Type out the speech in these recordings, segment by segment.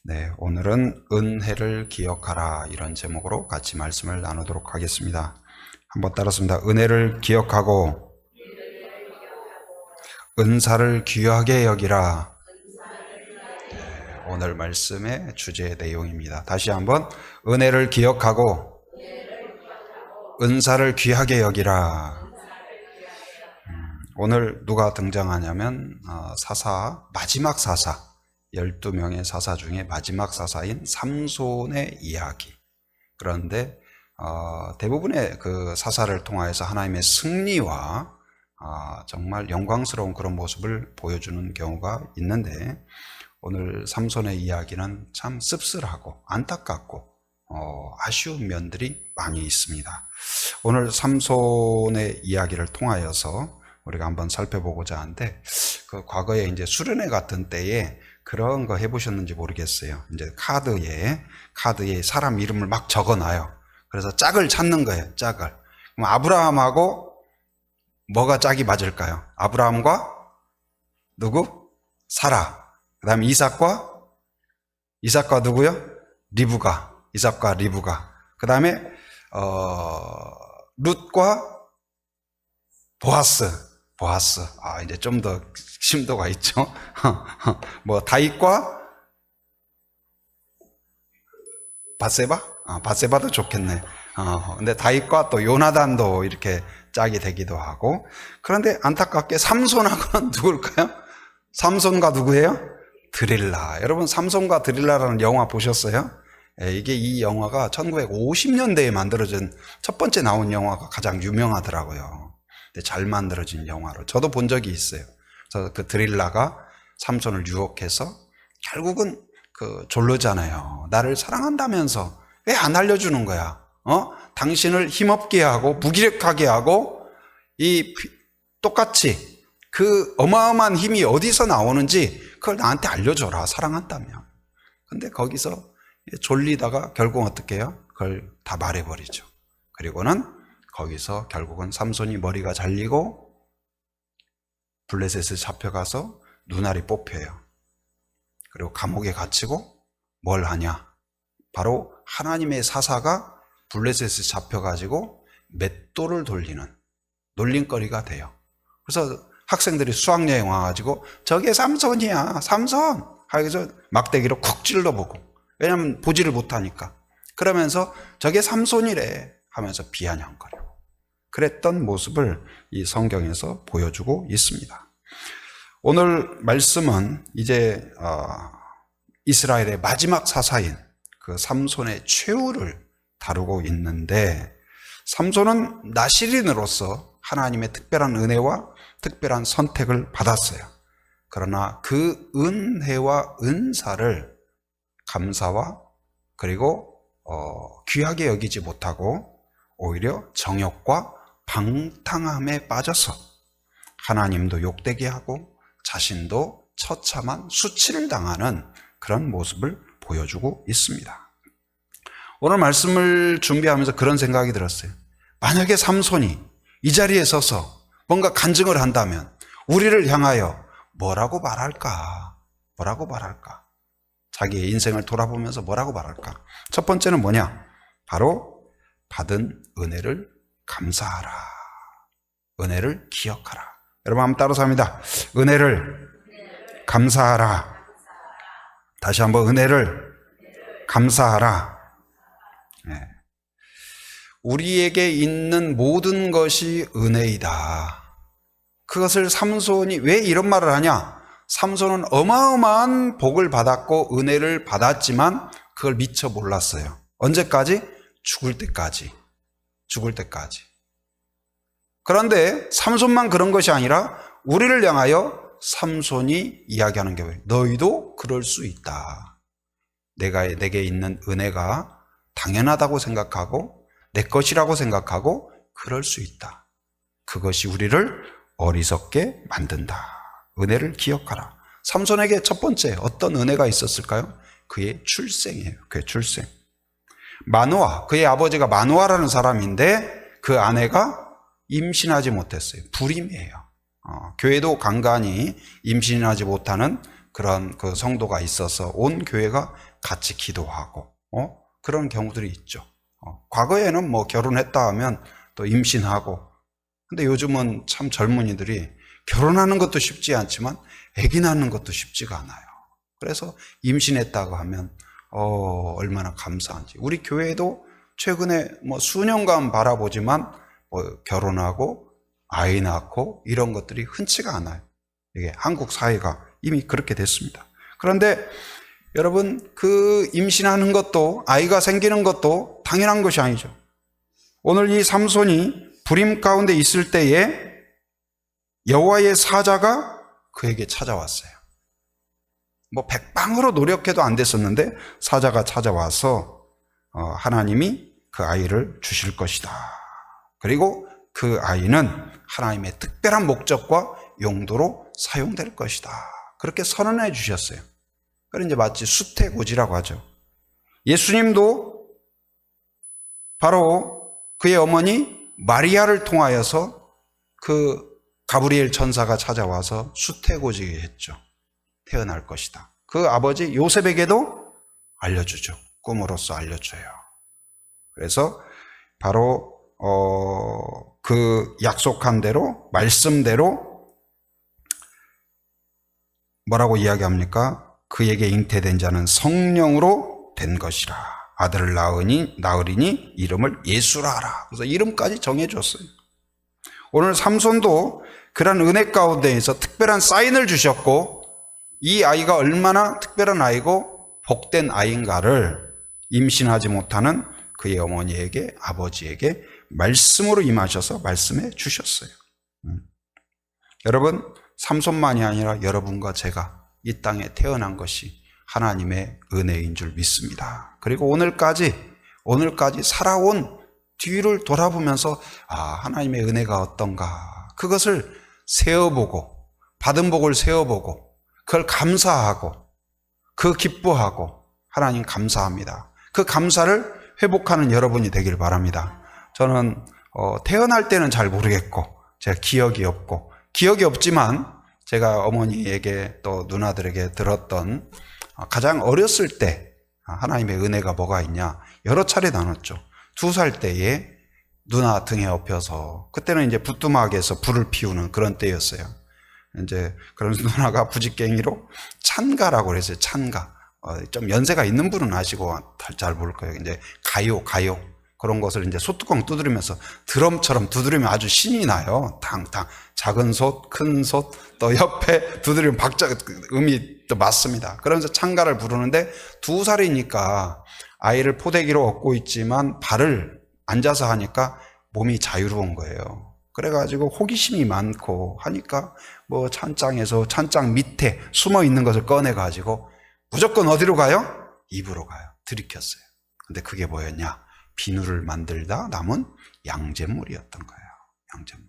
네, 오늘은 은혜를 기억하라 이런 제목으로 같이 말씀을 나누도록 하겠습니다. 한번 따라습니다. 은혜를 기억하고 은사를 귀하게 여기라. 네, 오늘 말씀의 주제 내용입니다. 다시 한번 은혜를 기억하고 은사를 귀하게 여기라. 오늘 누가 등장하냐면 마지막 사사 12명의 사사 중에 마지막 사사인 삼손의 이야기. 그런데 대부분의 그 사사를 통하여서 하나님의 승리와 정말 영광스러운 그런 모습을 보여주는 경우가 있는데, 오늘 삼손의 이야기는 참 씁쓸하고 안타깝고 아쉬운 면들이 많이 있습니다. 오늘 삼손의 이야기를 통하여서 우리가 한번 살펴보고자 하는데, 그 과거에 이제 수련회 같은 때에 그런 거 해보셨는지 모르겠어요. 이제 카드에 사람 이름을 막 적어놔요. 그래서 짝을 찾는 거예요. 짝을. 그럼 아브라함하고 뭐가 짝이 맞을까요? 아브라함과 누구? 사라. 그 다음에 이삭과 누구요? 리브가. 이삭과 리브가. 그 다음에 룻과 보아스. 이제 좀 더 심도가 있죠. 다윗과 바세바? 바세바도 좋겠네. 근데 다윗과 또 요나단도 이렇게 짝이 되기도 하고. 그런데 안타깝게 삼손하고는 누굴까요? 삼손과 누구예요? 드릴라. 여러분, 삼손과 드릴라라는 영화 보셨어요? 이게 이 영화가 1950년대에 만들어진 첫 번째 나온 영화가 가장 유명하더라고요. 잘 만들어진 영화로 저도 본 적이 있어요. 그래서 그 드릴라가 삼손을 유혹해서 결국은 졸르잖아요. 나를 사랑한다면서 왜 안 알려주는 거야? 당신을 힘없게 하고 무기력하게 하고 똑같이 그 어마어마한 힘이 어디서 나오는지 그걸 나한테 알려줘라, 사랑한다면. 근데 거기서 졸리다가 결국 어떻게 해요? 그걸 다 말해버리죠. 그리고는 거기서 결국은 삼손이 머리가 잘리고 블레셋에 잡혀가서 눈알이 뽑혀요. 그리고 감옥에 갇히고 뭘 하냐? 바로 하나님의 사사가 블레셋에 잡혀가지고 맷돌을 돌리는 놀림거리가 돼요. 그래서 학생들이 수학여행 와가지고 저게 삼손이야, 삼손! 하면서 막대기로 쿡 찔러보고, 왜냐하면 보지를 못하니까. 그러면서 저게 삼손이래 하면서 비아냥거려. 그랬던 모습을 이 성경에서 보여주고 있습니다. 오늘 말씀은 이제 이스라엘의 마지막 사사인 그 삼손의 최후를 다루고 있는데, 삼손은 나실인으로서 하나님의 특별한 은혜와 특별한 선택을 받았어요. 그러나 그 은혜와 은사를 감사와 그리고 귀하게 여기지 못하고 오히려 정욕과 방탕함에 빠져서 하나님도 욕되게 하고 자신도 처참한 수치를 당하는 그런 모습을 보여주고 있습니다. 오늘 말씀을 준비하면서 그런 생각이 들었어요. 만약에 삼손이 이 자리에 서서 뭔가 간증을 한다면 우리를 향하여 뭐라고 말할까? 자기의 인생을 돌아보면서 뭐라고 말할까? 첫 번째는 뭐냐? 바로 받은 은혜를 감사하라. 은혜를 기억하라. 여러분 한번 따라서 합니다. 은혜를 감사하라. 다시 한번 은혜를 감사하라. 네. 우리에게 있는 모든 것이 은혜이다. 그것을 삼손이 왜 이런 말을 하냐? 삼손은 어마어마한 복을 받았고 은혜를 받았지만 그걸 미처 몰랐어요. 언제까지? 죽을 때까지. 그런데 삼손만 그런 것이 아니라 우리를 향하여 삼손이 이야기하는 게 너희도 그럴 수 있다. 내게 있는 은혜가 당연하다고 생각하고 내 것이라고 생각하고 그럴 수 있다. 그것이 우리를 어리석게 만든다. 은혜를 기억하라. 삼손에게 첫 번째 어떤 은혜가 있었을까요? 그의 출생이에요. 그의 출생. 마누아, 그의 아버지가 마누아라는 사람인데 그 아내가 임신하지 못했어요. 불임이에요. 교회도 간간히 임신하지 못하는 그런 그 성도가 있어서 온 교회가 같이 기도하고 그런 경우들이 있죠. 과거에는 뭐 결혼했다 하면 또 임신하고, 근데 요즘은 참 젊은이들이 결혼하는 것도 쉽지 않지만 아기 낳는 것도 쉽지가 않아요. 그래서 임신했다고 하면 얼마나 감사한지. 우리 교회도 최근에 뭐 수년간 바라보지만 뭐 결혼하고 아이 낳고 이런 것들이 흔치가 않아요. 이게 한국 사회가 이미 그렇게 됐습니다. 그런데 여러분, 그 임신하는 것도 아이가 생기는 것도 당연한 것이 아니죠. 오늘 이 삼손이 불임 가운데 있을 때에 여호와의 사자가 그에게 찾아왔어요. 뭐 백방으로 노력해도 안 됐었는데 사자가 찾아와서 하나님이 그 아이를 주실 것이다. 그리고 그 아이는 하나님의 특별한 목적과 용도로 사용될 것이다. 그렇게 선언해 주셨어요. 그래서 이제 마치 수태고지라고 하죠. 예수님도 바로 그의 어머니 마리아를 통하여서 그 가브리엘 천사가 찾아와서 수태고지게 했죠. 태어날 것이다. 그 아버지 요셉에게도 알려주죠. 꿈으로써 알려줘요. 그래서 바로 그 약속한 대로, 말씀대로 뭐라고 이야기합니까? 그에게 잉태된 자는 성령으로 된 것이라. 아들을 낳으리니 이름을 예수라 하라. 그래서 이름까지 정해줬어요. 오늘 삼손도 그런 은혜 가운데에서 특별한 사인을 주셨고, 이 아이가 얼마나 특별한 아이고 복된 아이인가를 임신하지 못하는 그의 어머니에게, 아버지에게 말씀으로 임하셔서 말씀해 주셨어요. 여러분, 삼손만이 아니라 여러분과 제가 이 땅에 태어난 것이 하나님의 은혜인 줄 믿습니다. 그리고 오늘까지 살아온 뒤를 돌아보면서 하나님의 은혜가 어떤가, 그것을 세어보고, 받은 복을 세어보고, 그걸 감사하고, 그 기뻐하고, 하나님 감사합니다. 그 감사를 회복하는 여러분이 되길 바랍니다. 저는 태어날 때는 잘 모르겠고, 제가 기억이 없지만 제가 어머니에게 또 누나들에게 들었던 가장 어렸을 때 하나님의 은혜가 뭐가 있냐, 여러 차례 나눴죠. 2살 때에 누나 등에 엎여서, 그때는 이제 부뚜막에서 불을 피우는 그런 때였어요. 이제 그런 누나가 부직갱이로 찬가라고 그랬어요. 찬가. 좀 연세가 있는 분은 아시고 잘 모를 거예요. 이제 가요 그런 것을 이제 솥뚜껑 두드리면서 드럼처럼 두드리면 아주 신이 나요. 탕탕. 작은 솥, 큰 솥, 또 옆에 두드리면 박자, 음이 또 맞습니다. 그러면서 찬가를 부르는데 2살이니까 아이를 포대기로 업고 있지만 발을 앉아서 하니까 몸이 자유로운 거예요. 그래가지고 호기심이 많고 하니까 뭐 찬장 밑에 숨어 있는 것을 꺼내가지고 무조건 어디로 가요? 입으로 가요. 들이켰어요. 근데 그게 뭐였냐? 비누를 만들다 남은 양잿물이었던 거예요. 양잿물.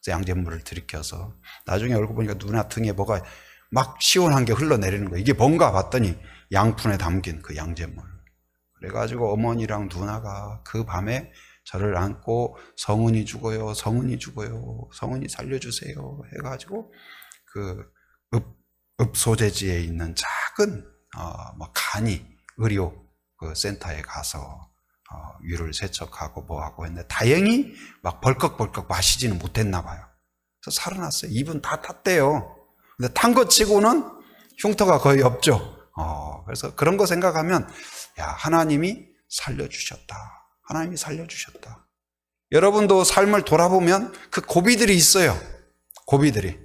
그래서 양잿물을 들이켜서 나중에 얼굴 보니까 누나 등에 뭐가 막 시원한 게 흘러내리는 거예요. 이게 뭔가 봤더니 양푼에 담긴 그 양잿물. 그래가지고 어머니랑 누나가 그 밤에 저를 안고 성은이 죽어요, 성은이 살려주세요 해가지고 그 읍소재지에 있는 작은 간이 의료 그 센터에 가서 위를 세척하고 뭐하고 했는데 다행히 막 벌컥벌컥 마시지는 못했나 봐요. 그래서 살아났어요. 입은 다 탔대요. 근데 탄 것 치고는 흉터가 거의 없죠. 그래서 그런 거 생각하면 하나님이 살려주셨다. 하나님이 살려주셨다. 여러분도 삶을 돌아보면 그 고비들이 있어요. 고비들이.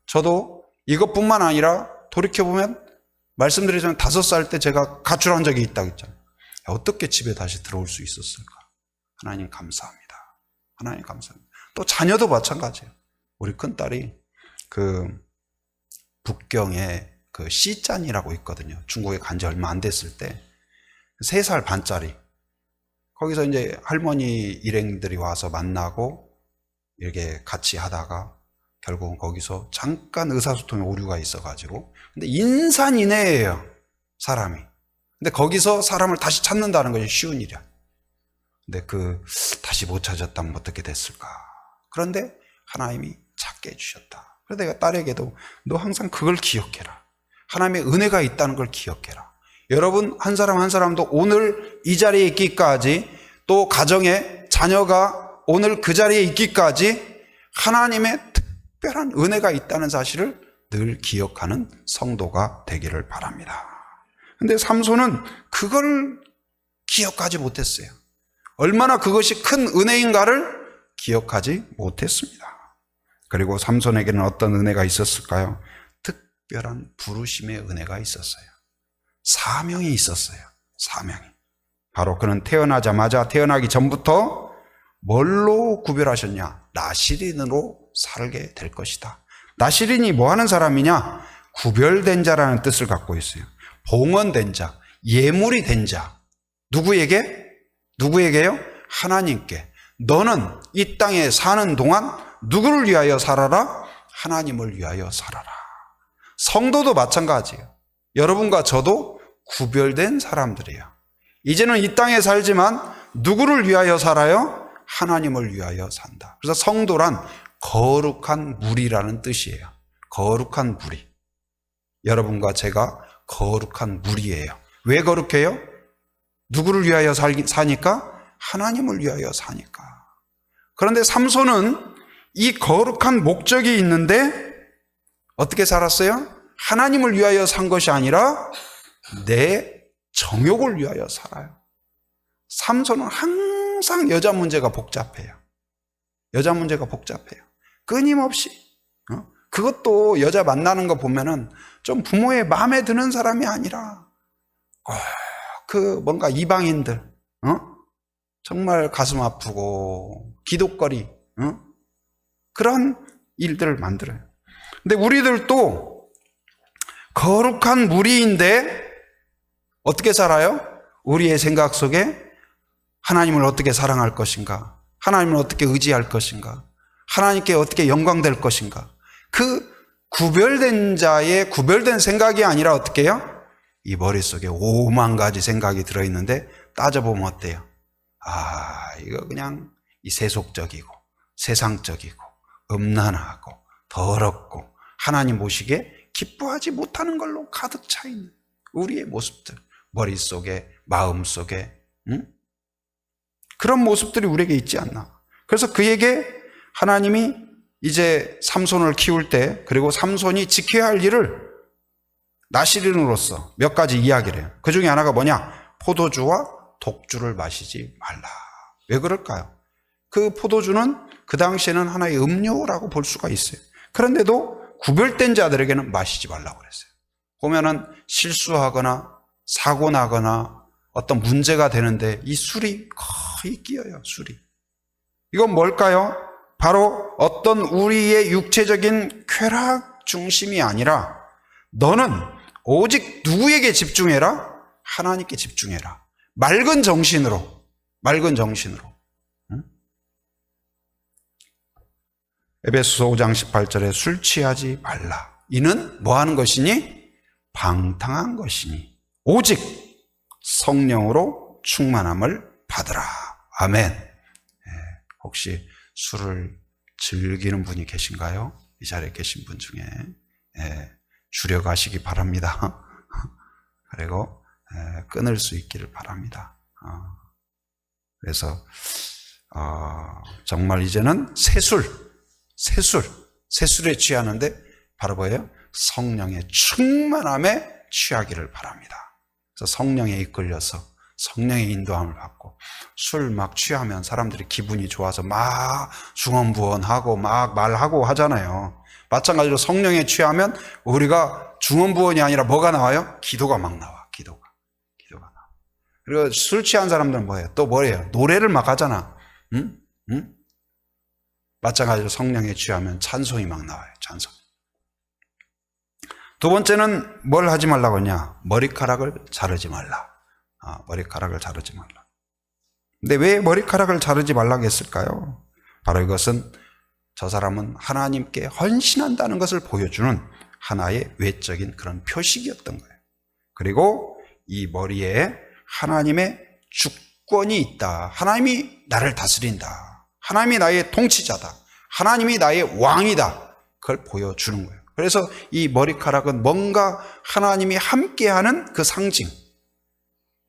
저도 이것뿐만 아니라 돌이켜보면 말씀드리자면 5살 때 제가 가출한 적이 있다고 했잖아요. 어떻게 집에 다시 들어올 수 있었을까? 하나님 감사합니다. 하나님 감사합니다. 또 자녀도 마찬가지예요. 우리 큰딸이 그 북경에 그 시짠이라고 있거든요. 중국에 간 지 얼마 안 됐을 때 3살 반짜리. 거기서 이제 할머니 일행들이 와서 만나고 이렇게 같이 하다가 결국은 거기서 잠깐 의사소통에 오류가 있어가지고, 근데 인산인해예요, 사람이. 근데 거기서 사람을 다시 찾는다는 것이 쉬운 일이야. 근데 다시 못 찾았다면 어떻게 됐을까? 그런데 하나님이 찾게 해주셨다. 그래서 내가 딸에게도 너 항상 그걸 기억해라. 하나님의 은혜가 있다는 걸 기억해라. 여러분 한 사람 한 사람도 오늘 이 자리에 있기까지, 또 가정에 자녀가 오늘 그 자리에 있기까지 하나님의 특별한 은혜가 있다는 사실을 늘 기억하는 성도가 되기를 바랍니다. 근데 삼손은 그걸 기억하지 못했어요. 얼마나 그것이 큰 은혜인가를 기억하지 못했습니다. 그리고 삼손에게는 어떤 은혜가 있었을까요? 특별한 부르심의 은혜가 있었어요. 사명이 있었어요. 사명이. 바로 그는 태어나기 전부터 뭘로 구별하셨냐? 나시린으로 살게 될 것이다. 나시린이 뭐 하는 사람이냐? 구별된 자라는 뜻을 갖고 있어요. 봉헌된 자, 예물이 된 자. 누구에게? 누구에게요? 하나님께. 너는 이 땅에 사는 동안 누구를 위하여 살아라? 하나님을 위하여 살아라. 성도도 마찬가지예요. 여러분과 저도 구별된 사람들이에요. 이제는 이 땅에 살지만 누구를 위하여 살아요? 하나님을 위하여 산다. 그래서 성도란 거룩한 무리라는 뜻이에요. 거룩한 무리. 여러분과 제가 거룩한 무리예요. 왜 거룩해요? 누구를 위하여 사니까? 하나님을 위하여 사니까. 그런데 삼손은 이 거룩한 목적이 있는데 어떻게 살았어요? 하나님을 위하여 산 것이 아니라 내 정욕을 위하여 살아요. 삼손은 항상 여자 문제가 복잡해요. 여자 문제가 복잡해요. 끊임없이. 그것도 여자 만나는 거 보면은 좀 부모의 마음에 드는 사람이 아니라 그 뭔가 이방인들, 정말 가슴 아프고 기독거리, 그런 일들을 만들어요. 근데 우리들도 거룩한 무리인데 어떻게 살아요? 우리의 생각 속에 하나님을 어떻게 사랑할 것인가? 하나님을 어떻게 의지할 것인가? 하나님께 어떻게 영광될 것인가? 그 구별된 자의 구별된 생각이 아니라 어떻게 해요? 이 머릿속에 5만 가지 생각이 들어있는데 따져보면 어때요? 이거 그냥 이 세속적이고 세상적이고 음란하고 더럽고 하나님 보시기에 기뻐하지 못하는 걸로 가득 차 있는 우리의 모습들, 머릿속에 마음속에 그런 모습들이 우리에게 있지 않나. 그래서 그에게 하나님이 이제 삼손을 키울 때, 그리고 삼손이 지켜야 할 일을 나시린으로서 몇 가지 이야기를 해요. 그 중에 하나가 뭐냐? 포도주와 독주를 마시지 말라. 왜 그럴까요? 그 포도주는 그 당시에는 하나의 음료라고 볼 수가 있어요. 그런데도 구별된 자들에게는 마시지 말라고 그랬어요. 보면은 실수하거나 사고 나거나 어떤 문제가 되는데 이 술이 거의 끼어요. 술이. 이건 뭘까요? 바로 어떤 우리의 육체적인 쾌락 중심이 아니라 너는 오직 누구에게 집중해라? 하나님께 집중해라. 맑은 정신으로. 에베소서 5장 18절에 술 취하지 말라. 이는 뭐 하는 것이니? 방탕한 것이니 오직 성령으로 충만함을 받으라. 아멘. 혹시 술을 즐기는 분이 계신가요? 이 자리에 계신 분 중에 줄여가시기 바랍니다. 그리고 끊을 수 있기를 바랍니다. 그래서 정말 이제는 새술에 취하는데 바로 뭐예요? 성령의 충만함에 취하기를 바랍니다. 그래서 성령에 이끌려서 성령의 인도함을 받고 술 막 취하면 사람들이 기분이 좋아서 막 중언부언하고 막 말하고 하잖아요. 마찬가지로 성령에 취하면 우리가 중언부언이 아니라 뭐가 나와요? 기도가 막 나와. 기도가 나와. 그리고 술 취한 사람들은 뭐예요? 또 뭐예요? 노래를 막 하잖아. 응? 마찬가지로 성령에 취하면 찬송이 막 나와요. 찬송. 두 번째는 뭘 하지 말라고 하냐? 머리카락을 자르지 말라. 머리카락을 자르지 말라. 근데 왜 머리카락을 자르지 말라고 했을까요? 바로 이것은 저 사람은 하나님께 헌신한다는 것을 보여주는 하나의 외적인 그런 표식이었던 거예요. 그리고 이 머리에 하나님의 주권이 있다. 하나님이 나를 다스린다. 하나님이 나의 통치자다. 하나님이 나의 왕이다. 그걸 보여주는 거예요. 그래서 이 머리카락은 뭔가 하나님이 함께하는 그 상징.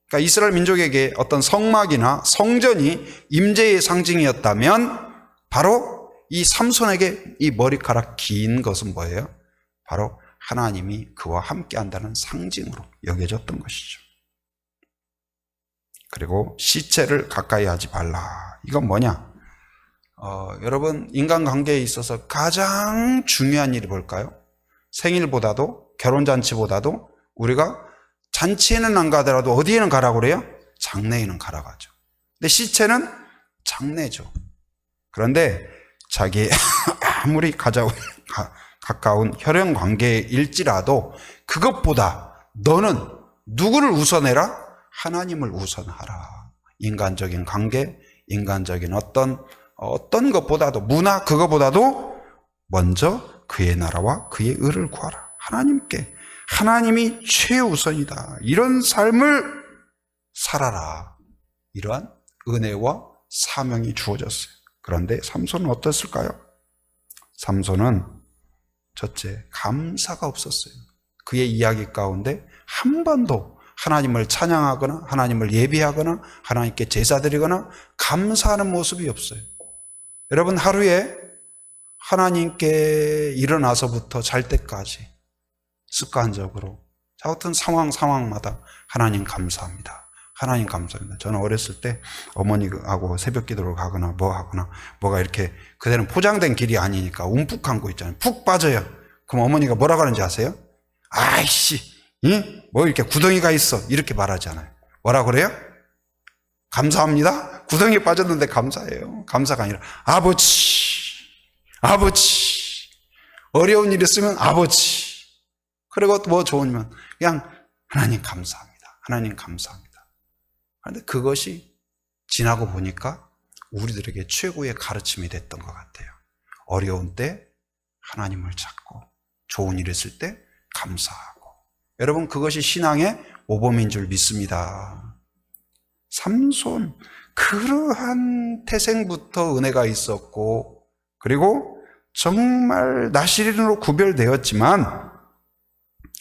그러니까 이스라엘 민족에게 어떤 성막이나 성전이 임재의 상징이었다면 바로 이 삼손에게 이 머리카락 긴 것은 뭐예요? 바로 하나님이 그와 함께한다는 상징으로 여겨졌던 것이죠. 그리고 시체를 가까이 하지 말라. 이건 뭐냐? 여러분, 인간관계에 있어서 가장 중요한 일이 뭘까요? 생일보다도, 결혼잔치보다도 우리가 잔치에는 안 가더라도 어디에는 가라고 그래요? 장례에는 가라고 하죠. 근데 시체는 장례죠. 그런데 자기 아무리 가까운 혈연 관계일지라도 그것보다 너는 누구를 우선해라? 하나님을 우선하라. 인간적인 관계, 인간적인 어떤 것보다도, 문화, 그것보다도 먼저 그의 나라와 그의 의를 구하라. 하나님께. 하나님이 최우선이다. 이런 삶을 살아라. 이러한 은혜와 사명이 주어졌어요. 그런데 삼손은 어땠을까요? 삼손은 첫째, 감사가 없었어요. 그의 이야기 가운데 한 번도 하나님을 찬양하거나 하나님을 예배하거나 하나님께 제사드리거나 감사하는 모습이 없어요. 여러분, 하루에 하나님께 일어나서부터 잘 때까지 습관적으로 어떤 상황마다 하나님 감사합니다. 하나님 감사합니다. 저는 어렸을 때 어머니하고 새벽 기도를 가거나 뭐가 이렇게 그대는 포장된 길이 아니니까 움푹한 거 있잖아요. 푹 빠져요. 그럼 어머니가 뭐라고 하는지 아세요? 아이씨, 뭐 이렇게 구덩이가 있어. 이렇게 말하잖아요. 뭐라고 그래요? 감사합니다. 구덩이에 빠졌는데 감사해요. 감사가 아니라 아버지. 어려운 일 있으면 아버지. 그리고 뭐 좋으면 그냥 하나님 감사합니다. 하나님 감사합니다. 그런데 그것이 지나고 보니까 우리들에게 최고의 가르침이 됐던 것 같아요. 어려운 때 하나님을 찾고 좋은 일 있을 때 감사하고. 여러분, 그것이 신앙의 모범인 줄 믿습니다. 삼손, 그러한 태생부터 은혜가 있었고, 그리고 정말 나시린으로 구별되었지만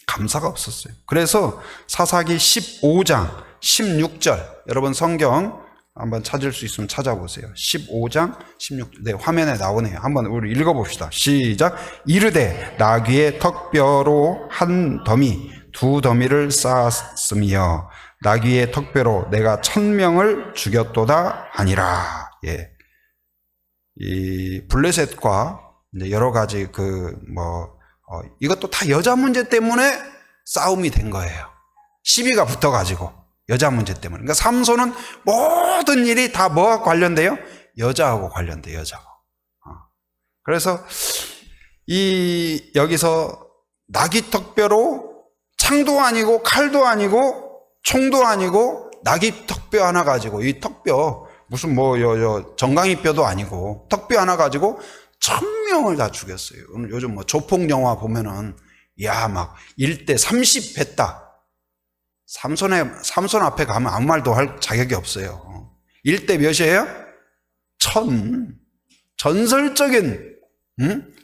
감사가 없었어요. 그래서 사사기 15장 16절, 여러분 성경 한번 찾을 수 있으면 찾아보세요. 15장 16절, 네, 화면에 나오네요. 한번 우리 읽어봅시다. 시작. 이르되 나귀의 턱뼈로 한 더미, 두 더미를 쌓았으며 나귀의 턱뼈로 내가 1000명을 죽였도다 하니라. 예. 이 블레셋과 여러 가지 이것도 다 여자 문제 때문에 싸움이 된 거예요. 시비가 붙어가지고 여자 문제 때문에. 그러니까 삼손은 모든 일이 다 뭐와 관련돼요? 여자하고 관련돼요. 여자하고. 그래서 여기서 나귀 턱뼈로 창도 아니고 칼도 아니고 총도 아니고 나귀 턱뼈 하나 가지고, 이 턱뼈 무슨 정강이 뼈도 아니고 턱뼈 하나 가지고 1000명을 다 죽였어요. 요즘 조폭 영화 보면은 막 1대 30 했다. 삼손 앞에 가면 아무 말도 할 자격이 없어요. 1대 몇이에요? 1000. 전설적인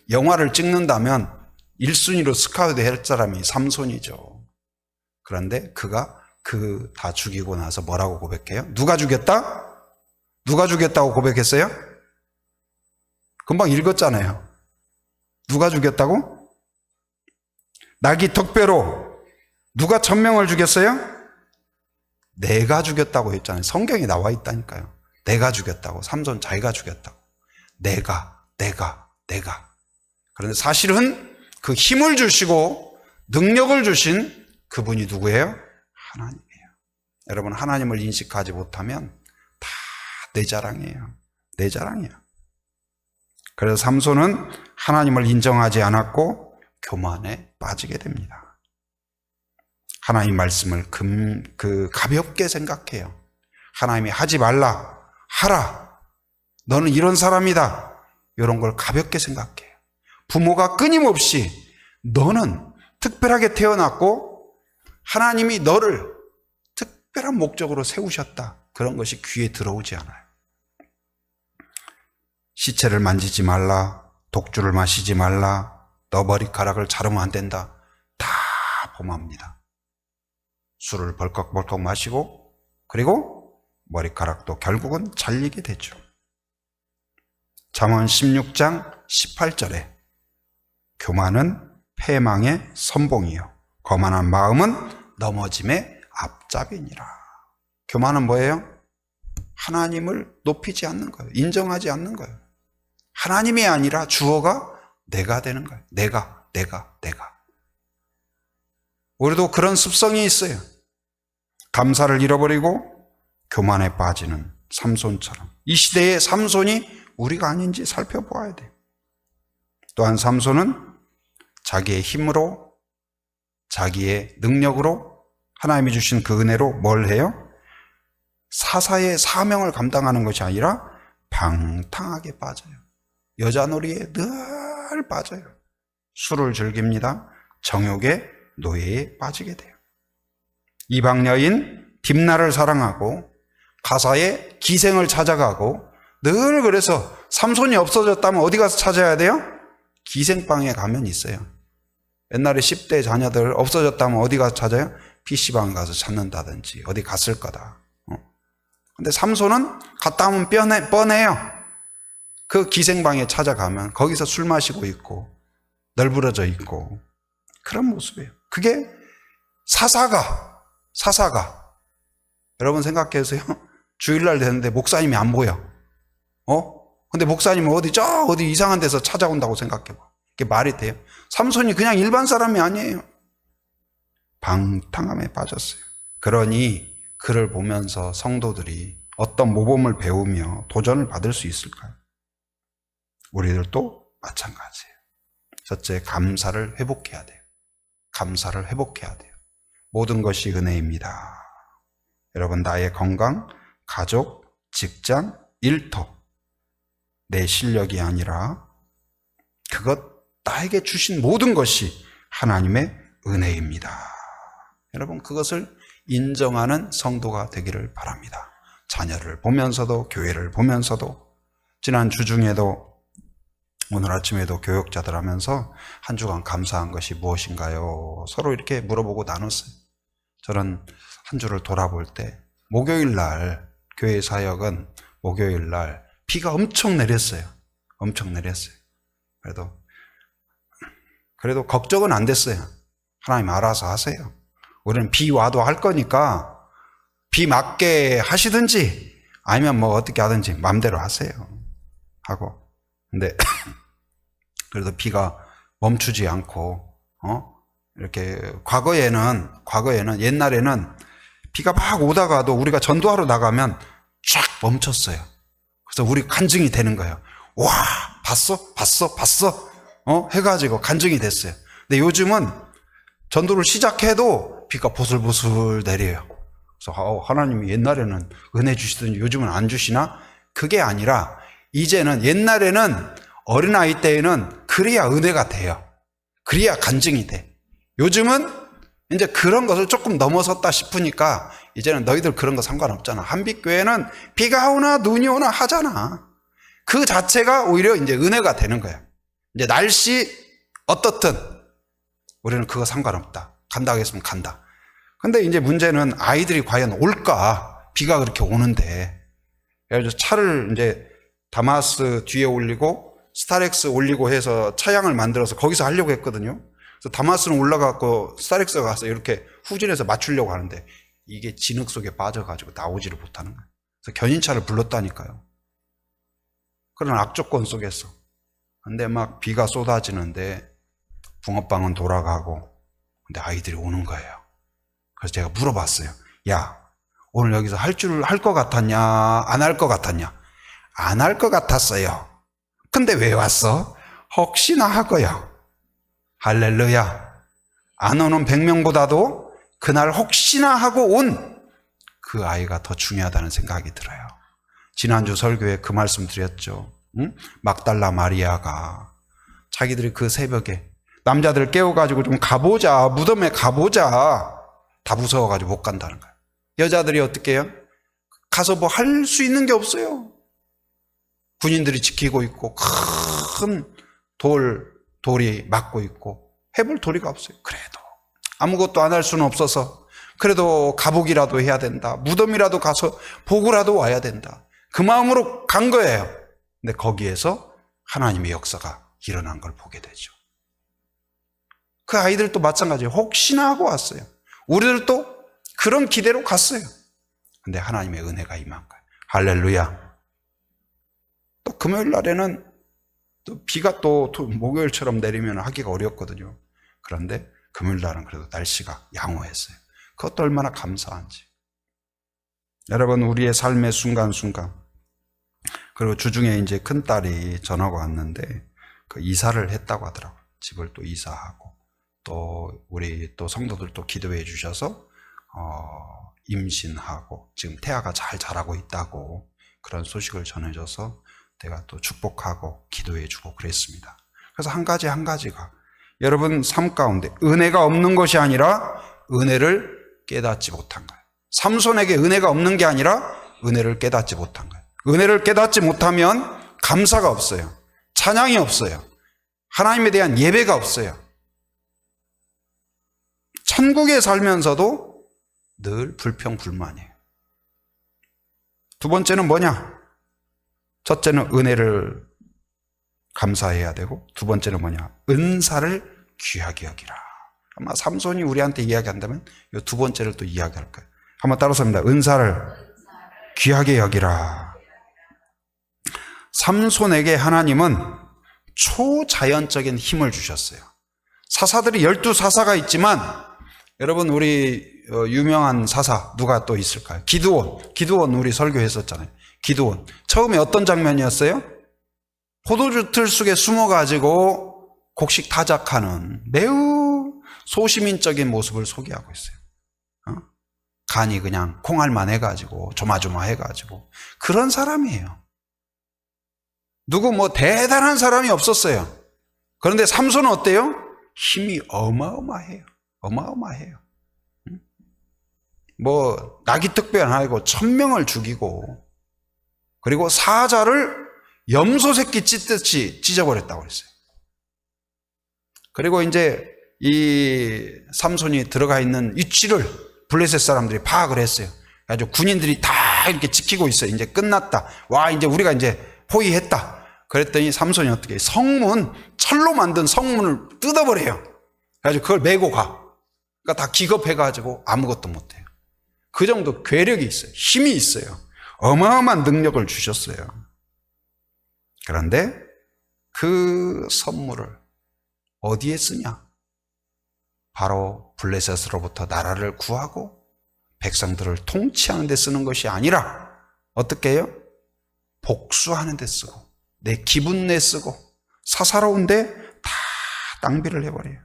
영화를 찍는다면 1순위로 스카우트 할 사람이 삼손이죠. 그런데 그가 다 죽이고 나서 뭐라고 고백해요? 누가 죽였다? 누가 죽였다고 고백했어요? 금방 읽었잖아요. 누가 죽였다고? 나귀 턱뼈로 누가 1000명을 죽였어요? 내가 죽였다고 했잖아요. 성경에 나와 있다니까요. 내가 죽였다고. 삼손 자기가 죽였다고. 내가. 그런데 사실은 그 힘을 주시고 능력을 주신 그분이 누구예요? 하나님이에요. 여러분, 하나님을 인식하지 못하면 다 내 자랑이에요. 내 자랑이에요. 그래서 삼손은 하나님을 인정하지 않았고 교만에 빠지게 됩니다. 하나님 말씀을 가볍게 생각해요. 하나님이 하지 말라, 하라. 너는 이런 사람이다. 이런 걸 가볍게 생각해요. 부모가 끊임없이 너는 특별하게 태어났고 하나님이 너를 특별한 목적으로 세우셨다. 그런 것이 귀에 들어오지 않아요. 시체를 만지지 말라, 독주를 마시지 말라, 너 머리카락을 자르면 안 된다. 다 범합니다. 술을 벌컥벌컥 마시고 그리고 머리카락도 결국은 잘리게 되죠. 잠언 16장 18절에 교만은 패망의 선봉이요 거만한 마음은 넘어짐의 앞잡이니라. 교만은 뭐예요? 하나님을 높이지 않는 거예요. 인정하지 않는 거예요. 하나님이 아니라 주어가 내가 되는 거예요. 내가. 우리도 그런 습성이 있어요. 감사를 잃어버리고 교만에 빠지는 삼손처럼. 이 시대의 삼손이 우리가 아닌지 살펴보아야 돼요. 또한 삼손은 자기의 힘으로, 자기의 능력으로, 하나님이 주신 그 은혜로 뭘 해요? 사사의 사명을 감당하는 것이 아니라 방탕하게 빠져요. 여자놀이에 늘 빠져요. 술을 즐깁니다. 정욕의 노예에 빠지게 돼요. 이방 여인 딥나를 사랑하고 가사의 기생을 찾아가고 늘 그래서 삼손이 없어졌다면 어디 가서 찾아야 돼요? 기생방에 가면 있어요. 옛날에 10대 자녀들 없어졌다면 어디 가서 찾아요? PC방에 가서 찾는다든지 어디 갔을 거다. 근데 삼손은 갔다 오면 뻔해요. 그 기생방에 찾아가면 거기서 술 마시고 있고 널브러져 있고 그런 모습이에요. 그게 사사가 여러분 생각해보세요. 주일날 되는데 목사님이 안 보여. 근데 목사님은 어디 이상한 데서 찾아온다고 생각해봐. 이게 말이 돼요? 삼손이 그냥 일반 사람이 아니에요. 방탕함에 빠졌어요. 그러니 그를 보면서 성도들이 어떤 모범을 배우며 도전을 받을 수 있을까요? 우리들도 마찬가지예요. 첫째, 감사를 회복해야 돼요. 감사를 회복해야 돼요. 모든 것이 은혜입니다. 여러분, 나의 건강, 가족, 직장, 일터, 내 실력이 아니라 그것 나에게 주신 모든 것이 하나님의 은혜입니다. 여러분, 그것을 인정하는 성도가 되기를 바랍니다. 자녀를 보면서도, 교회를 보면서도. 지난 주중에도, 오늘 아침에도 교역자들 하면서 한 주간 감사한 것이 무엇인가요? 서로 이렇게 물어보고 나눴어요. 저는 한 주를 돌아볼 때 목요일 날, 교회 사역은 목요일 날 비가 엄청 내렸어요. 엄청 내렸어요. 그래도 걱정은 안 됐어요. 하나님 알아서 하세요. 우리는 비 와도 할 거니까 비 맞게 하시든지 아니면 뭐 어떻게 하든지 마음대로 하세요. 하고. 근데 그래도 비가 멈추지 않고 이렇게 과거에는 옛날에는 비가 막 오다가도 우리가 전도하러 나가면 쫙 멈췄어요. 그래서 우리 간증이 되는 거예요. 와, 봤어? 해가지고 간증이 됐어요. 근데 요즘은 전도를 시작해도 비가 보슬보슬 내려요. 그래서 하나님이 옛날에는 은혜 주시더니 요즘은 안 주시나? 그게 아니라 이제는 옛날에는 어린아이 때에는 그래야 은혜가 돼요. 그래야 간증이 돼. 요즘은 이제 그런 것을 조금 넘어섰다 싶으니까 이제는 너희들 그런 거 상관없잖아. 한빛교회는 비가 오나 눈이 오나 하잖아. 그 자체가 오히려 이제 은혜가 되는 거야. 이제 날씨 어떻든 우리는 그거 상관없다. 간다고 했으면 간다. 근데 이제 문제는 아이들이 과연 올까? 비가 그렇게 오는데. 그래서 차를 이제 다마스 뒤에 올리고 스타렉스 올리고 해서 차량을 만들어서 거기서 하려고 했거든요. 그래서 다마스는 올라가고 스타렉스가 가서 이렇게 후진해서 맞추려고 하는데 이게 진흙 속에 빠져가지고 나오지를 못하는 거예요. 그래서 견인차를 불렀다니까요. 그런 악조건 속에서. 근데 막 비가 쏟아지는데 붕어빵은 돌아가고 근데 아이들이 오는 거예요. 그래서 제가 물어봤어요. 야, 오늘 여기서 할 것 같았냐? 안 할 것 같았냐? 안 할 것 같았어요. 근데 왜 왔어? 혹시나 하고요. 할렐루야. 안 오는 100명보다도 그날 혹시나 하고 온 그 아이가 더 중요하다는 생각이 들어요. 지난주 설교에 그 말씀 드렸죠. 막달라 마리아가 자기들이 그 새벽에 남자들 깨워가지고 좀 가보자, 무덤에 가보자. 다 무서워가지고 못 간다는 거예요. 여자들이 어떻게 해요? 가서 뭐 할 수 있는 게 없어요. 군인들이 지키고 있고 큰 돌이 막고 있고 해볼 도리가 없어요. 그래도 아무것도 안 할 수는 없어서 그래도 가보기라도 해야 된다. 무덤이라도 가서 보고라도 와야 된다. 그 마음으로 간 거예요. 근데 거기에서 하나님의 역사가 일어난 걸 보게 되죠. 그 아이들도 마찬가지예요. 혹시나 하고 왔어요. 우리들도 그런 기대로 갔어요. 근데 하나님의 은혜가 임한 거예요. 할렐루야. 또 금요일 날에는 또 비가 또 목요일처럼 내리면 하기가 어렵거든요. 그런데 금요일 날은 그래도 날씨가 양호했어요. 그것도 얼마나 감사한지. 여러분, 우리의 삶의 순간순간, 그리고 주중에 이제 큰딸이 전화가 왔는데 그 이사를 했다고 하더라고요. 집을 또 이사하고 또 우리 또 성도들도 기도해 주셔서 임신하고 지금 태아가 잘 자라고 있다고 그런 소식을 전해줘서 내가 또 축복하고 기도해 주고 그랬습니다. 그래서 한 가지 한 가지가 여러분 삶 가운데 은혜가 없는 것이 아니라 은혜를 깨닫지 못한 거예요. 삼손에게 은혜가 없는 게 아니라 은혜를 깨닫지 못한 거예요. 은혜를 깨닫지 못하면 감사가 없어요. 찬양이 없어요. 하나님에 대한 예배가 없어요. 천국에 살면서도 늘 불평불만이에요. 두 번째는 뭐냐? 첫째는 은혜를 감사해야 되고 두 번째는 뭐냐? 은사를 귀하게 여기라. 아마 삼손이 우리한테 이야기한다면 이 두 번째를 또 이야기할 거예요. 한번 따라서 합니다. 은사를 귀하게 여기라. 삼손에게 하나님은 초자연적인 힘을 주셨어요. 사사들이 12사사가 있지만 여러분 우리 유명한 사사 누가 또 있을까요? 기드온 우리 설교했었잖아요. 기드온 처음에 어떤 장면이었어요? 포도주 틀 속에 숨어가지고 곡식 타작하는 매우 소시민적인 모습을 소개하고 있어요. 간이 그냥 콩알만 해가지고 조마조마해가지고 그런 사람이에요. 누구 뭐 대단한 사람이 없었어요. 그런데 삼손은 어때요? 힘이 어마어마해요. 어마어마해요. 뭐 낙이 특별한 아니고 1000명을 죽이고 그리고 사자를 염소 새끼 찢듯이 찢어버렸다고 그랬어요. 그리고 이제 이 삼손이 들어가 있는 위치를 블레셋 사람들이 파악을 했어요. 아주 군인들이 다 이렇게 지키고 있어요. 이제 끝났다. 와, 이제 우리가 이제 포위했다. 그랬더니 삼손이 어떻게 해요? 성문, 철로 만든 성문을 뜯어버려요. 그래가지고 그걸 메고 가. 그러니까 다 기겁해가지고 아무것도 못해요. 그 정도 괴력이 있어요. 힘이 있어요. 어마어마한 능력을 주셨어요. 그런데 그 선물을 어디에 쓰냐? 바로 블레셋으로부터 나라를 구하고 백성들을 통치하는 데 쓰는 것이 아니라 어떻게 해요? 복수하는 데 쓰고 내 기분 내 쓰고 사사로운데 다 낭비를 해버려요.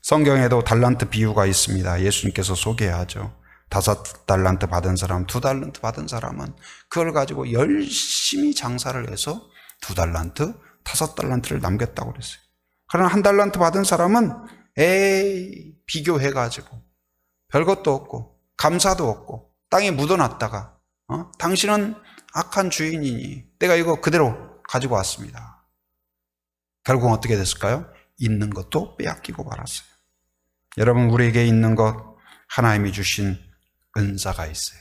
성경에도 달란트 비유가 있습니다. 예수님께서 소개하죠. 5달란트 받은 사람, 2달란트 받은 사람은 그걸 가지고 열심히 장사를 해서 2달란트, 5달란트를 남겼다고 그랬어요. 그러나 1달란트 받은 사람은 비교해가지고 별것도 없고 감사도 없고 땅에 묻어놨다가 당신은 악한 주인이니 내가 이거 그대로 가지고 왔습니다. 결국은 어떻게 됐을까요? 있는 것도 빼앗기고 말았어요. 여러분 우리에게 있는 것 하나님이 주신 은사가 있어요.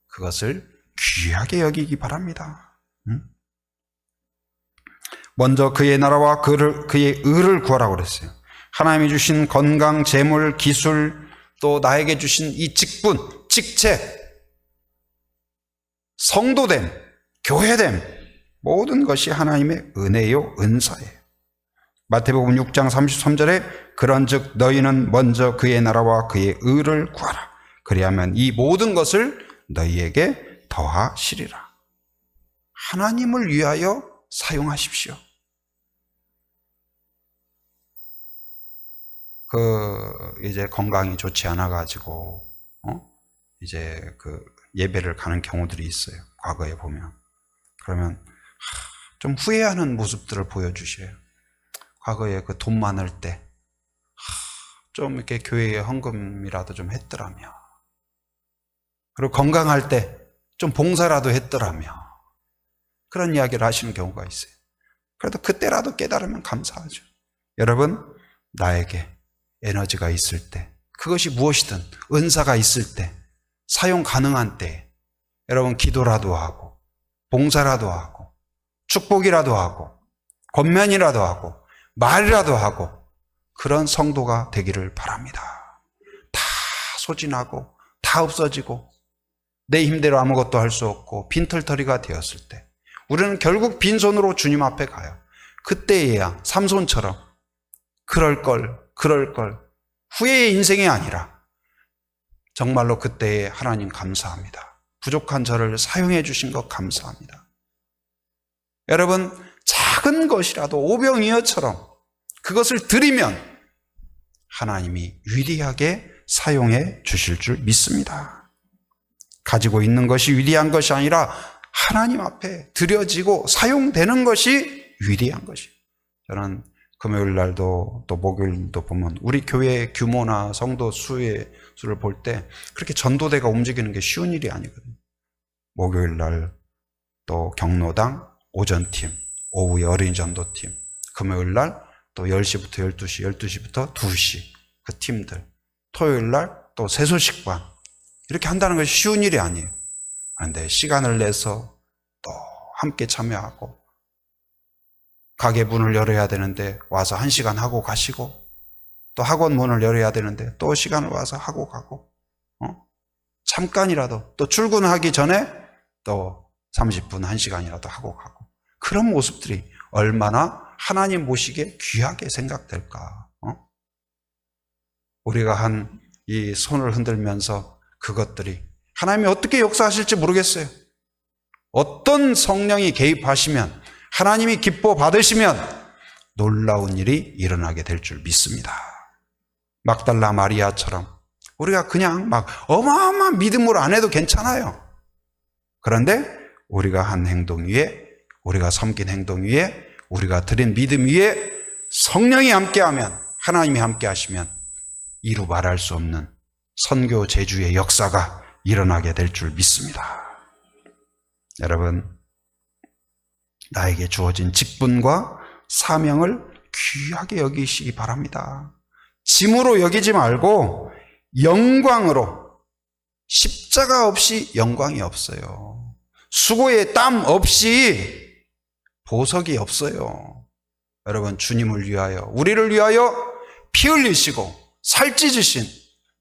그것을 귀하게 여기기 바랍니다. 먼저 그의 나라와 그의 의를 구하라고 그랬어요. 하나님이 주신 건강, 재물, 기술, 또 나에게 주신 이 직분, 직책, 성도됨, 교회됨, 모든 것이 하나님의 은혜요, 은사예요. 마태복음 6장 33절에 그런즉 너희는 먼저 그의 나라와 그의 의를 구하라. 그리하면 이 모든 것을 너희에게 더하시리라. 하나님을 위하여 사용하십시오. 이제 건강이 좋지 않아가지고, 이제 예배를 가는 경우들이 있어요. 과거에 보면. 그러면, 좀 후회하는 모습들을 보여주셔요. 과거에 돈 많을 때, 좀 이렇게 교회에 헌금이라도 좀 했더라며. 그리고 건강할 때 좀 봉사라도 했더라며. 그런 이야기를 하시는 경우가 있어요. 그래도 그때라도 깨달으면 감사하죠. 여러분, 나에게 에너지가 있을 때, 그것이 무엇이든 은사가 있을 때, 사용 가능한 때, 여러분 기도라도 하고 봉사라도 하고 축복이라도 하고 권면이라도 하고 말이라도 하고 그런 성도가 되기를 바랍니다. 다 소진하고 다 없어지고 내 힘대로 아무것도 할 수 없고 빈털터리가 되었을 때 우리는 결국 빈손으로 주님 앞에 가요. 그때에야 삼손처럼 그럴 걸 후회의 인생이 아니라 정말로 그때에 하나님 감사합니다. 부족한 저를 사용해 주신 것 감사합니다. 여러분, 작은 것이라도 오병이어처럼 그것을 드리면 하나님이 위대하게 사용해 주실 줄 믿습니다. 가지고 있는 것이 위대한 것이 아니라 하나님 앞에 드려지고 사용되는 것이 위대한 것이. 저는 금요일 날도 또 목요일도 보면 우리 교회 규모나 성도 수의 수를 볼 때 그렇게 전도대가 움직이는 게 쉬운 일이 아니거든요. 목요일 날 또 경로당 오전팀, 오후에 어린이 전도팀, 금요일 날 또 10시부터 12시, 12시부터 2시 그 팀들, 토요일 날 또 세소식반 이렇게 한다는 것이 쉬운 일이 아니에요. 그런데 시간을 내서 또 함께 참여하고 가게 문을 열어야 되는데 와서 1시간 하고 가시고 또 학원 문을 열어야 되는데 또 시간을 와서 하고 가고 잠깐이라도 또 출근하기 전에 또 30분 1시간이라도 하고 가고 그런 모습들이 얼마나 하나님 보시기에 귀하게 생각될까. 우리가 한 이 손을 흔들면서 그것들이 하나님이 어떻게 역사하실지 모르겠어요. 어떤 성령이 개입하시면 하나님이 기뻐 받으시면 놀라운 일이 일어나게 될 줄 믿습니다. 막달라 마리아처럼 우리가 그냥 막 어마어마한 믿음으로 안 해도 괜찮아요. 그런데 우리가 한 행동 위에, 우리가 섬긴 행동 위에, 우리가 드린 믿음 위에 성령이 함께하면, 하나님이 함께하시면 이루 말할 수 없는 선교 제주의 역사가 일어나게 될 줄 믿습니다. 여러분, 나에게 주어진 직분과 사명을 귀하게 여기시기 바랍니다. 짐으로 여기지 말고 영광으로, 십자가 없이 영광이 없어요. 수고의 땀 없이 보석이 없어요. 여러분, 주님을 위하여, 우리를 위하여 피 흘리시고 살찌으신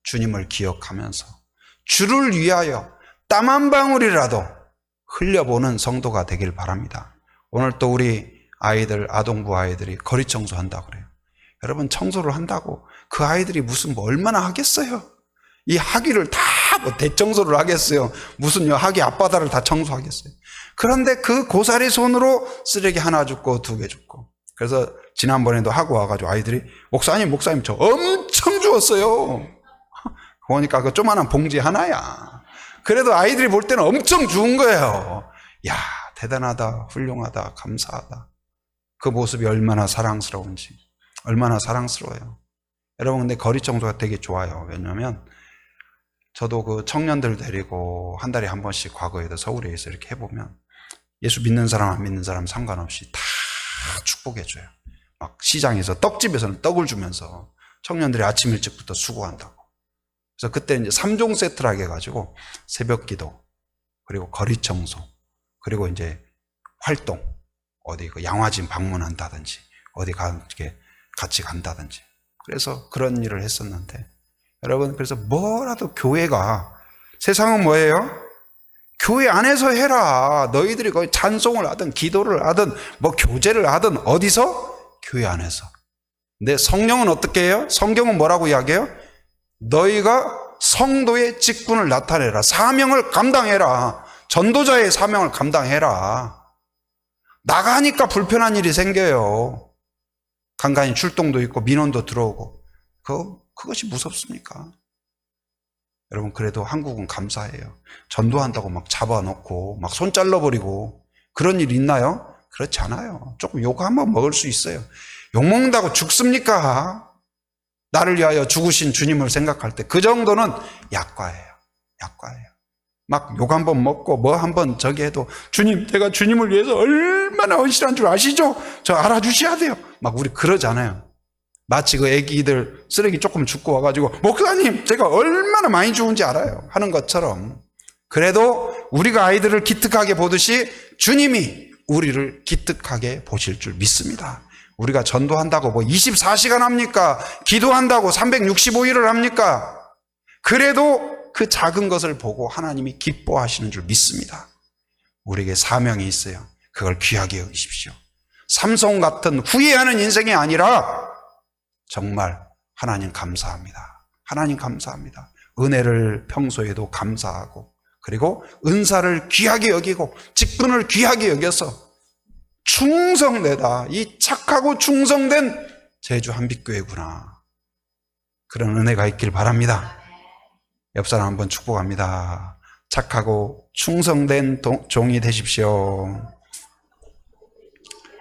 주님을 기억하면서 주를 위하여 땀 한 방울이라도 흘려보는 성도가 되길 바랍니다. 오늘 또 우리 아이들, 아동부 아이들이 거리 청소한다고 그래요. 여러분, 청소를 한다고 그 아이들이 무슨 뭐 얼마나 하겠어요? 이 하기를 다 뭐 대청소를 하겠어요? 무슨 하기 앞바다를 다 청소하겠어요? 그런데 그 고사리 손으로 쓰레기 하나 줍고 2개 줍고. 그래서 지난번에도 하고 와가지고 아이들이 목사님 저 엄청 주웠어요. 보니까 그 조그만한 봉지 하나야. 그래도 아이들이 볼 때는 엄청 주운 거예요. 야, 대단하다, 훌륭하다, 감사하다. 그 모습이 얼마나 사랑스러운지, 얼마나 사랑스러워요. 여러분, 근데 거리 청소가 되게 좋아요. 왜냐면 저도 그 청년들 데리고 한 달에 한 번씩 과거에도 서울에서 이렇게 해보면 예수 믿는 사람 안 믿는 사람 상관없이 다 축복해줘요. 막 시장에서 떡집에서는 떡을 주면서 청년들이 아침 일찍부터 수고한다고. 그래서 그때 이제 3종 세트라고 해가지고 새벽 기도, 그리고 거리 청소, 그리고 이제 활동, 어디 그 양화진 방문한다든지, 어디 같이 간다든지. 그래서 그런 일을 했었는데, 여러분, 그래서 뭐라도 교회가, 세상은 뭐예요? 교회 안에서 해라. 너희들이 거기 찬송을 하든 기도를 하든 뭐 교제를 하든 어디서? 교회 안에서. 근데 성령은 어떻게 해요? 성경은 뭐라고 이야기해요? 너희가 성도의 직분을 나타내라. 사명을 감당해라. 전도자의 사명을 감당해라. 나가니까 불편한 일이 생겨요. 간간히 출동도 있고 민원도 들어오고. 그것이 무섭습니까? 여러분, 그래도 한국은 감사해요. 전도한다고 막 잡아놓고 막 손 잘라버리고 그런 일 있나요? 그렇지 않아요. 조금 욕 한번 먹을 수 있어요. 욕 먹는다고 죽습니까? 나를 위하여 죽으신 주님을 생각할 때 그 정도는 약과예요. 약과예요. 막 욕 한번 먹고 뭐 한번 저기 해도 주님, 제가 주님을 위해서 얼마나 헌신한 줄 아시죠? 저 알아주셔야 돼요. 막 우리 그러잖아요. 마치 그 애기들 쓰레기 조금 줍고 와가지고 목사님, 제가 얼마나 많이 주운지 알아요 하는 것처럼, 그래도 우리가 아이들을 기특하게 보듯이 주님이 우리를 기특하게 보실 줄 믿습니다. 우리가 전도한다고 뭐 24시간 합니까? 기도한다고 365일을 합니까? 그래도 그 작은 것을 보고 하나님이 기뻐하시는 줄 믿습니다. 우리에게 사명이 있어요. 그걸 귀하게 여기십시오. 삼손 같은 후회하는 인생이 아니라 정말 하나님 감사합니다. 하나님 감사합니다. 은혜를 평소에도 감사하고, 그리고 은사를 귀하게 여기고 직분을 귀하게 여겨서 충성되다. 이 착하고 충성된 제주 한빛교회구나. 그런 은혜가 있길 바랍니다. 옆 사람 한번 축복합니다. 착하고 충성된 종이 되십시오.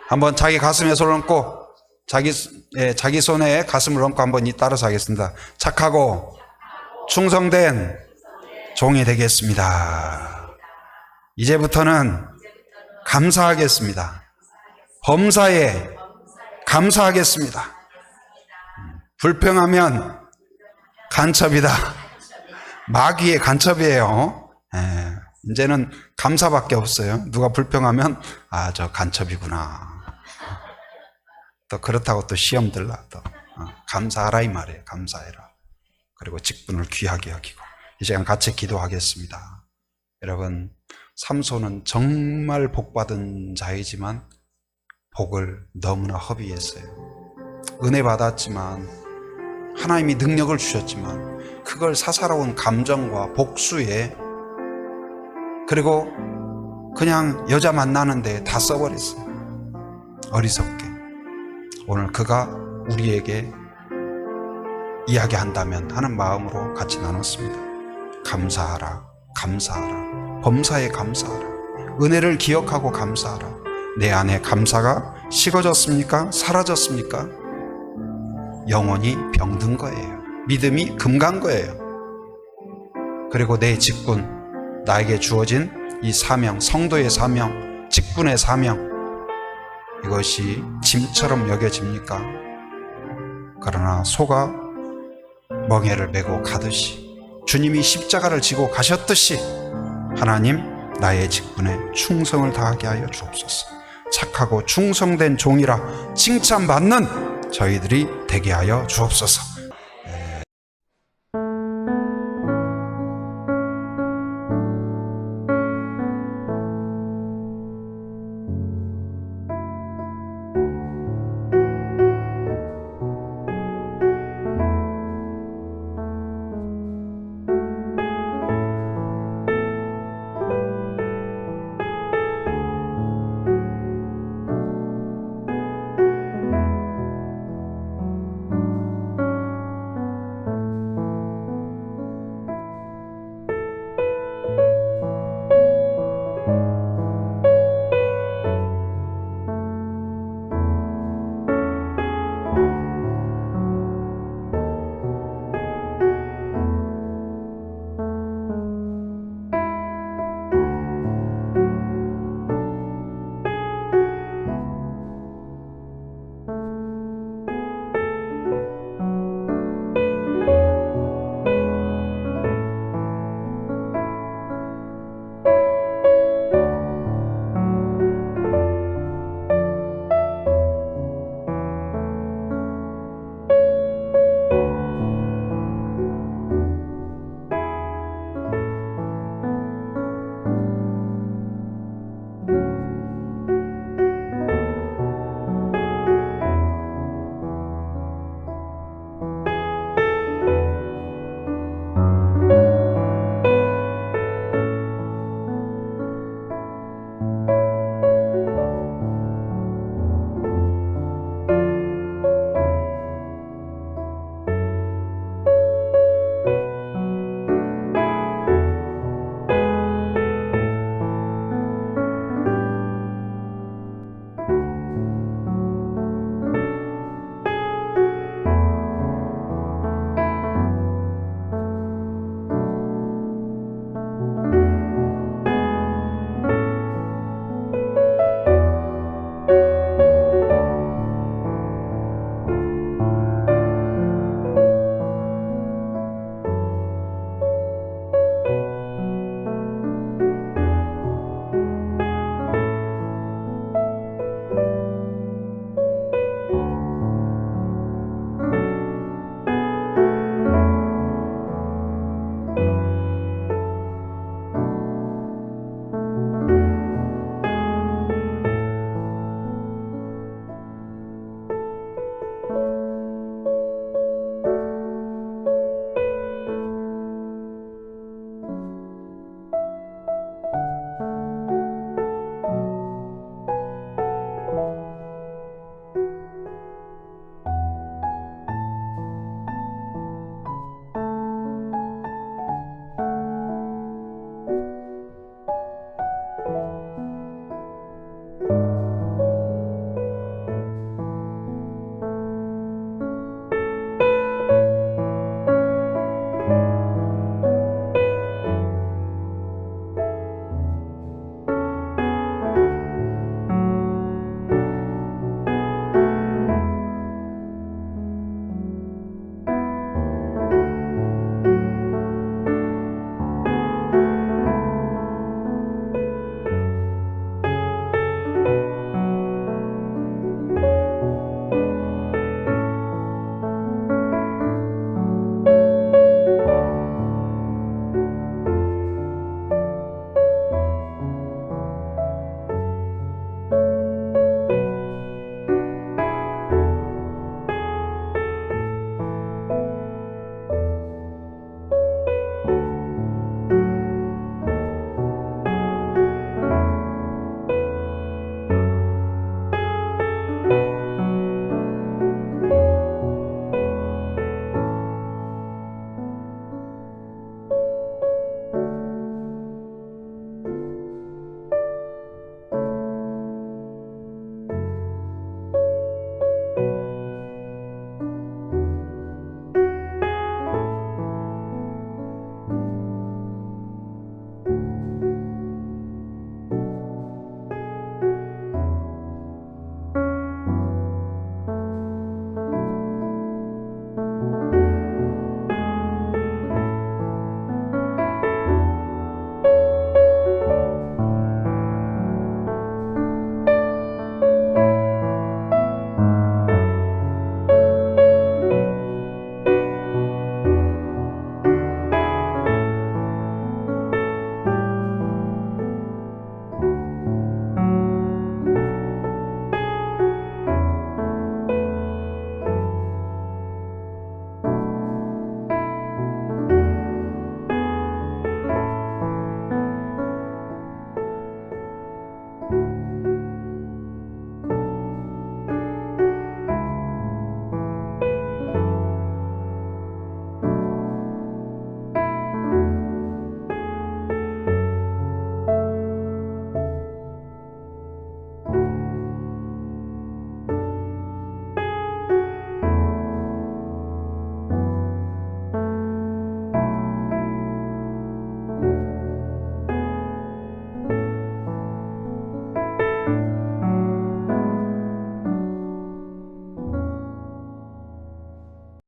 한번 자기 가슴에 손을 얹고 자기 손에 가슴을 얹고 한번 따라서 하겠습니다. 착하고 충성된 종이 되겠습니다. 이제부터는 감사하겠습니다. 범사에 감사하겠습니다. 불평하면 간첩이다. 마귀의 간첩이에요. 이제는 감사밖에 없어요. 누가 불평하면 저 간첩이구나. 또 그렇다고 또 시험 들라. 또 감사하라 이 말이에요. 감사해라. 그리고 직분을 귀하게 여기고. 이 시간 같이 기도하겠습니다. 여러분, 삼손은 정말 복받은 자이지만 복을 너무나 허비했어요. 은혜 받았지만, 하나님이 능력을 주셨지만 그걸 사사로운 감정과 복수에, 그리고 그냥 여자 만나는데 다 써버렸어요. 어리석게. 오늘 그가 우리에게 이야기한다면 하는 마음으로 같이 나눴습니다. 감사하라, 감사하라. 범사에 감사하라. 은혜를 기억하고 감사하라. 내 안에 감사가 식어졌습니까? 사라졌습니까? 영혼이 병든 거예요. 믿음이 금간 거예요. 그리고 내 직분, 나에게 주어진 이 사명, 성도의 사명, 직분의 사명, 이것이 짐처럼 여겨집니까? 그러나 소가 멍에를 메고 가듯이, 주님이 십자가를 지고 가셨듯이 하나님, 나의 직분에 충성을 다하게 하여 주옵소서. 착하고 충성된 종이라 칭찬받는 저희들이 되게 하여 주옵소서.